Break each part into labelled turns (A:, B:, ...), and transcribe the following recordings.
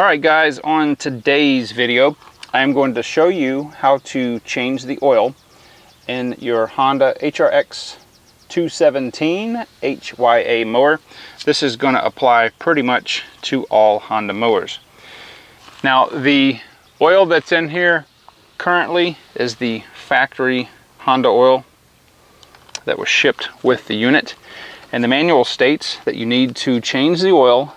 A: Alright guys, on today's video I am going to show you how to change the oil in your Honda HRX217HYA mower. This is going to apply pretty much to all Honda mowers. Now the oil that's in here currently is the factory Honda oil that was shipped with the unit, and the manual states that you need to change the oil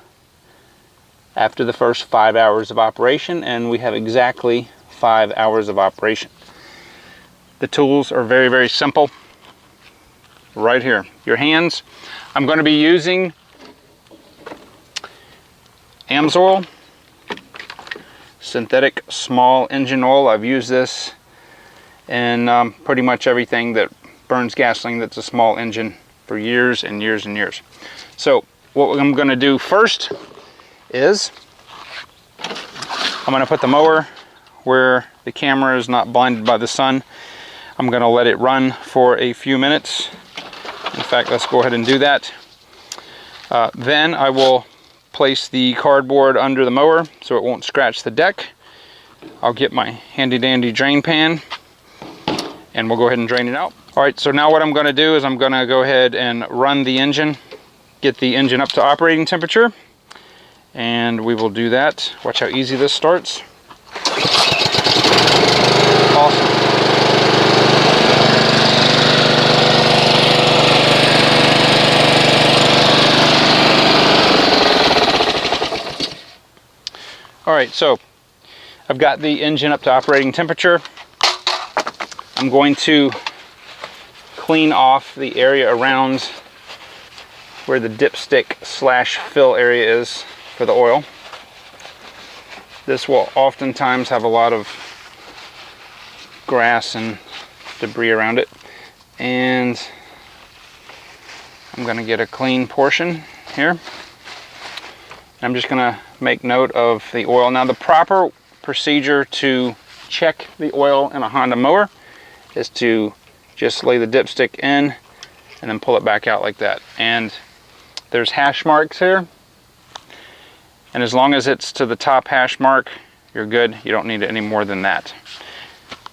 A: after the first 5 hours of operation, and we have exactly 5 hours of operation. The tools are very, very simple. Right here, your hands. I'm going to be using AMSOIL synthetic small engine oil. I've used this in pretty much everything that burns gasoline that's a small engine for years and years and years. So what I'm going to do first is I'm going to put the mower where the camera is not blinded by the sun. I'm going to let it run for a few minutes. In fact, let's go ahead and do that. Then I will place the cardboard under the mower so it won't scratch the deck. I'll get my handy dandy drain pan and we'll go ahead and drain it out. Alright, so now what I'm going to do is I'm going to go ahead and run the engine, get the engine up to operating temperature. And we will do that. Watch how easy this starts. Awesome. Alright, so I've got the engine up to operating temperature. I'm going to clean off the area around where the dipstick / fill area is for the oil. This will oftentimes have a lot of grass and debris around it, and I'm going to get a clean portion here. I'm just going to make note of the oil. Now the proper procedure to check the oil in a Honda mower is to just lay the dipstick in and then pull it back out like that. And there's hash marks here, and as long as it's to the top hash mark, you're good. You don't need it any more than that.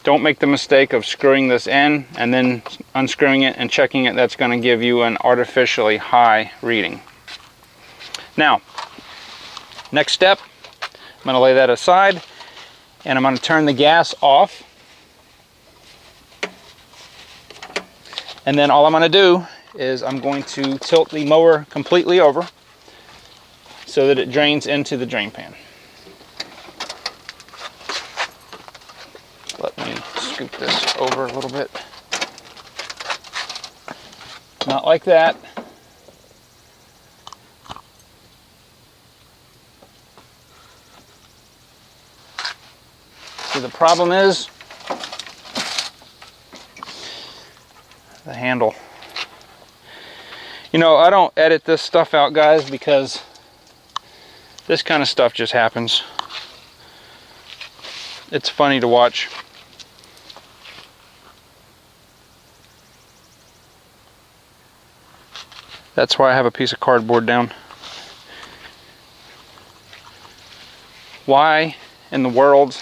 A: Don't make the mistake of screwing this in and then unscrewing it and checking it. That's going to give you an artificially high reading. Now, next step, I'm going to lay that aside and I'm going to turn the gas off. And then all I'm going to do is I'm going to tilt the mower completely over so that it drains into the drain pan. Let me scoop this over a little bit. Not like that. See, the problem is the handle. You know, I don't edit this stuff out, guys, because this kind of stuff just happens. It's funny to watch. That's why I have a piece of cardboard down. Why in the world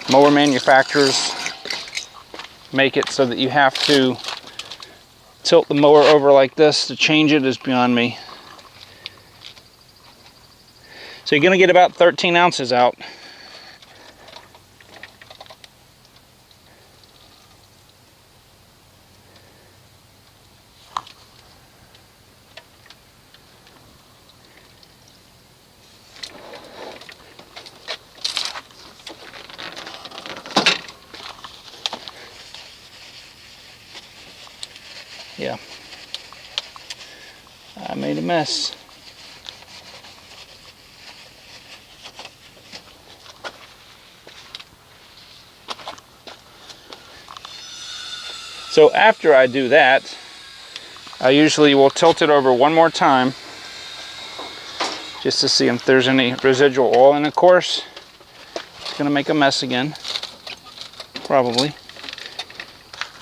A: mower manufacturers make it so that you have to tilt the mower over like this to change it is beyond me. So you're going to get about 13 ounces out. Yeah, I made a mess. So after I do that, I usually will tilt it over one more time just to see if there's any residual oil, and of course it's going to make a mess again, probably.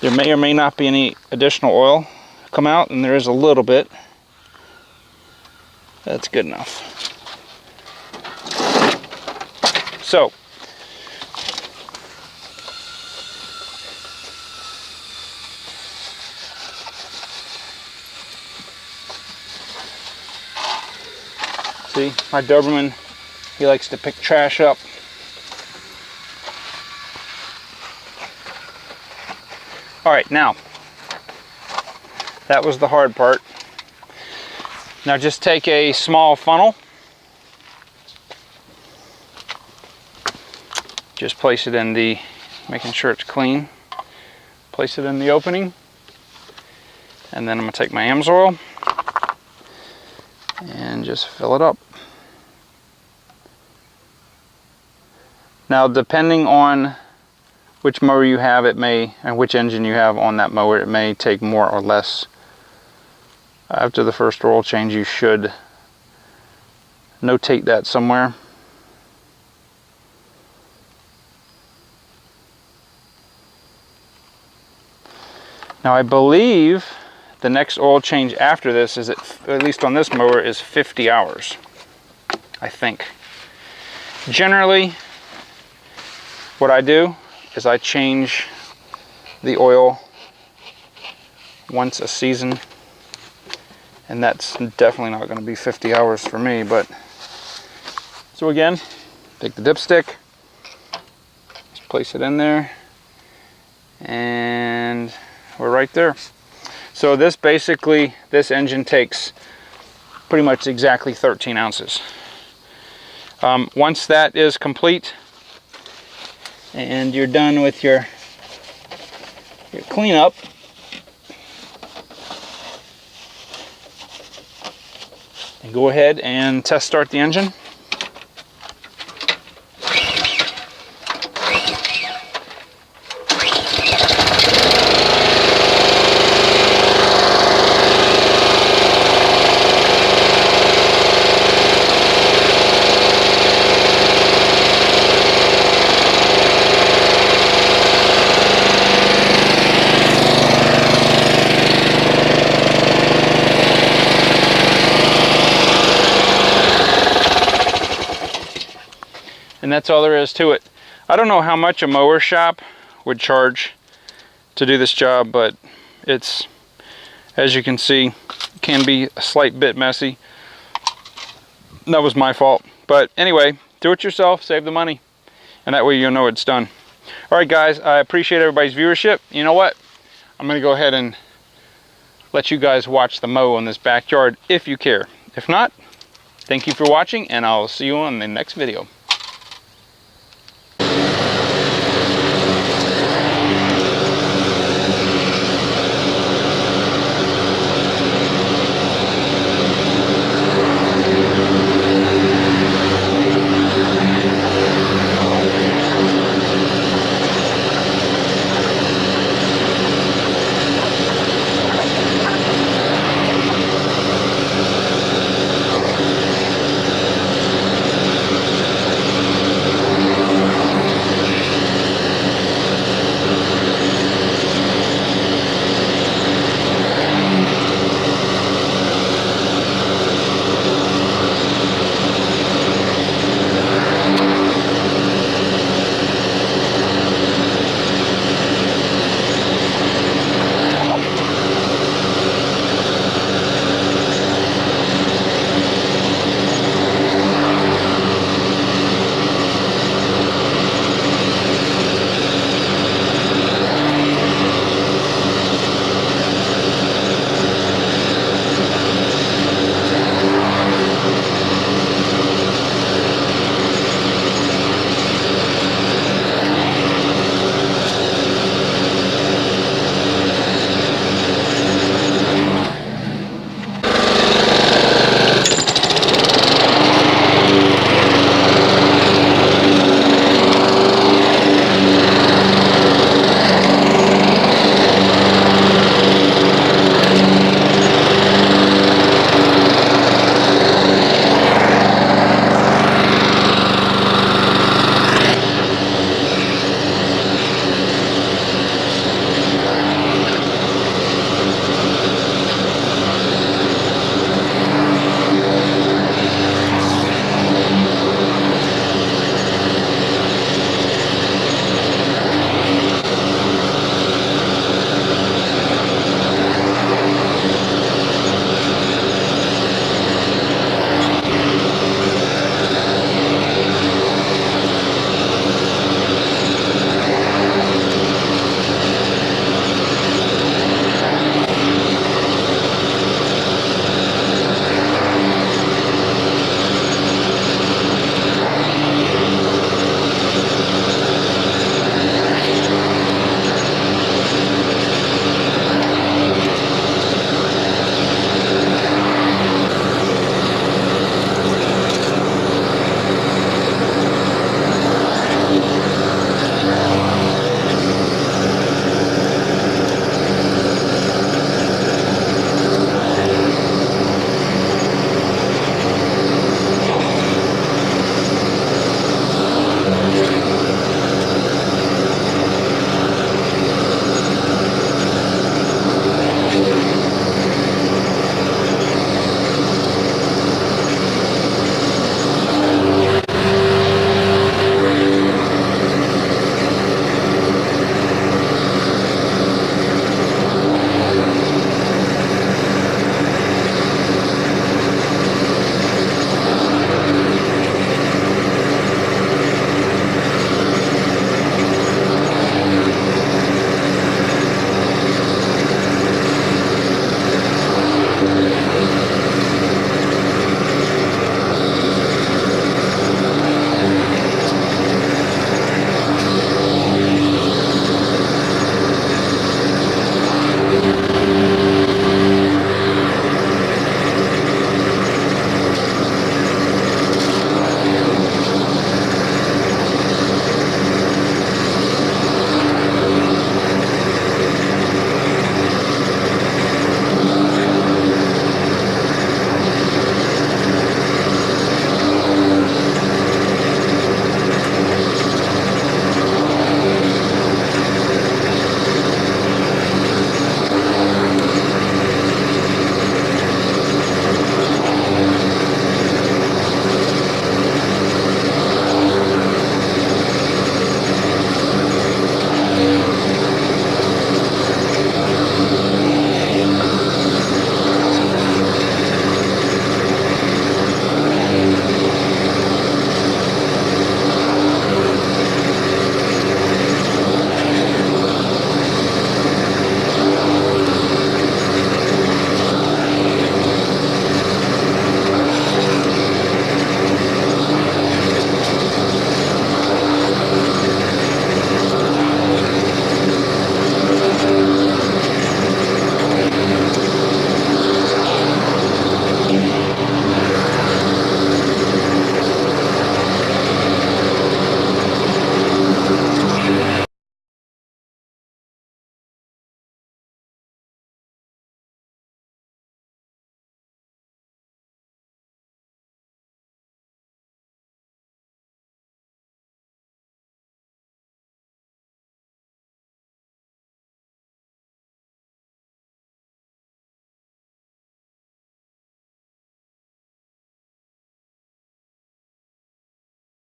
A: There may or may not be any additional oil come out, and there is a little bit. That's good enough. So see, my Doberman, he likes to pick trash up. All right, now, that was the hard part. Now just take a small funnel, just place it in the, making sure it's clean, place it in the opening, and then I'm gonna take my AMSOIL and just fill it up. Now, depending on which mower you have, it may, and which engine you have on that mower, it may take more or less. After the first oil change, you should notate that somewhere. Now, I believe the next oil change after this is, at least on this mower, is 50 hours, I think. Generally, what I do is I change the oil once a season, and that's definitely not going to be 50 hours for me. But so again, take the dipstick, just place it in there, and we're right there. So this basically, this engine takes pretty much exactly 13 ounces. Once that is complete and you're done with your cleanup, and go ahead and test start the engine. And that's all there is to it. I don't know how much a mower shop would charge to do this job, but it's, as you can see, can be a slight bit messy. That was my fault. But anyway, do it yourself, save the money, and that way you'll know it's done. All right, guys, I appreciate everybody's viewership. You know what? I'm gonna go ahead and let you guys watch the mow on this backyard if you care. If not, thank you for watching, and I'll see you on the next video.